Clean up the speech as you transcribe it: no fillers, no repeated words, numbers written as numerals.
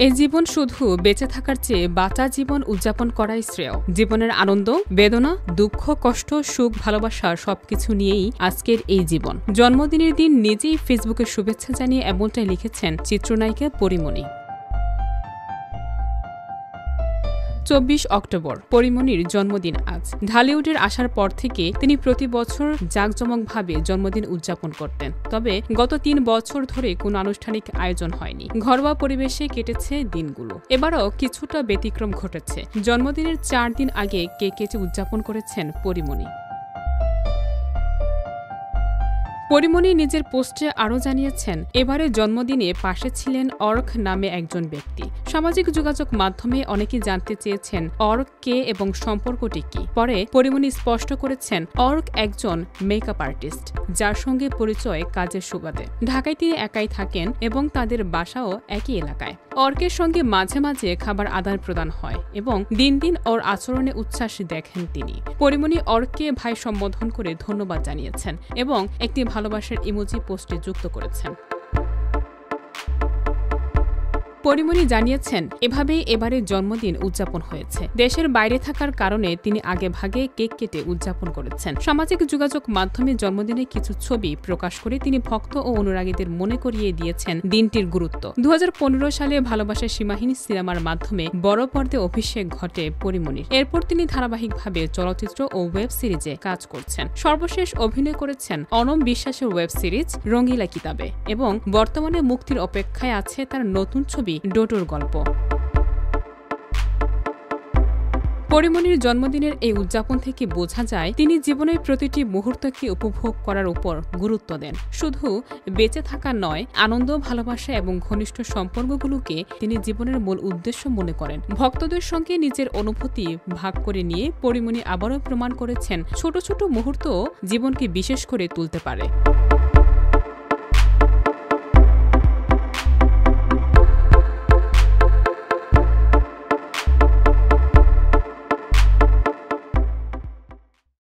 এই জীবন শুধু বেঁচে থাকার চেয়ে বাঁচা জীবন উদযাপন করাই শ্রেয়। জীবনের আনন্দ, বেদনা, দুঃখ, কষ্ট, সুখ, ভালোবাসা সবকিছু নিয়েই আজকের এই জীবন। জন্মদিনের দিন নিজেই ফেসবুকে শুভেচ্ছা জানিয়ে এমনটাই লিখেছেন চিত্রনায়িকা পরীমনি। 24 অক্টোবর পরীমনির জন্মদিন আজ। ঢালিউডের আসার পর থেকে তিনি প্রতি বছর জাঁকজমকভাবে জন্মদিন উদযাপন করতেন। তবে গত 3 বছর ধরে কোনো আনুষ্ঠানিক আয়োজন হয়নি। ঘরোয়া পরিবেশে কেটেছে দিনগুলো। এবারও কিছুটা ব্যতিক্রম ঘটেছে। জন্মদিনের 4 দিন আগে কেক কেটে উদযাপন করেছেন পরীমনি। পরীমনি নিজের পোস্টে আরও জানিয়েছেন, এবারে জন্মদিনে পাশে ছিলেন অর্ক নামে একজন ব্যক্তি। সামাজিক যোগাযোগ মাধ্যমে অনেকেই জানতে চেয়েছেন অর্ক কে এবং সম্পর্কটি কি। পরে পরীমনি স্পষ্ট করেছেন, অর্ক একজন মেকআপ আর্টিস্ট, যার সঙ্গে পরিচয় কাজের সুবাদে। ঢাকায় তিনি একাই থাকেন এবং তাদের বাসাও একই এলাকায়। অর্কের সঙ্গে মাঝে মাঝে খাবার আদান প্রদান হয় এবং দিন দিন ওর আচরণে উচ্ছ্বাস দেখেন তিনি। পরীমনি অর্ককে ভাই সম্বোধন করে ধন্যবাদ জানিয়েছেন এবং একটি ভালোবাসার ইমোজি পোস্টে যুক্ত করেছেন। পরীমনি জানিয়েছেন, এভাবেই এবারে জন্মদিন উদযাপন হয়েছে। দেশের বাইরে থাকার কারণে তিনি আগে ভাগে কেক কেটে উদযাপন করেছেন। সামাজিক যোগাযোগ মাধ্যমে জন্মদিনে কিছু ছবি প্রকাশ করে তিনি ভক্ত ও অনুরাগীদের মনে করিয়ে দিয়েছেন দিনটির গুরুত্ব। 2015 সালে ভালোবাসার সীমাহীন সিনেমার মাধ্যমে বড় পর্দায় অভিষেক ঘটে পরীমনির। এরপর তিনি ধারাবাহিকভাবে চলচ্চিত্র ও ওয়েব সিরিজে কাজ করছেন। সর্বশেষ অভিনয় করেছেন অনম বিশ্বাসের ওয়েব সিরিজ রঙ্গিলা কিতাবে এবং বর্তমানে মুক্তির অপেক্ষায় আছে তার নতুন ছবি ডোডোর গল্প। পরীমনির জন্মদিনের এই উদযাপন থেকে বোঝা যায় তিনি জীবনের প্রতিটি মুহূর্তকে উপভোগ করার উপর গুরুত্ব দেন। শুধু বেঁচে থাকা নয়, আনন্দ, ভালোবাসা এবং ঘনিষ্ঠ সম্পর্কগুলোকে তিনি জীবনের মূল উদ্দেশ্য মনে করেন। ভক্তদের সঙ্গে নিজের অনুভূতি ভাগ করে নিয়ে পরীমনি আবারও প্রমাণ করেছেন ছোট ছোট মুহূর্ত জীবনকে বিশেষ করে তুলতে পারে।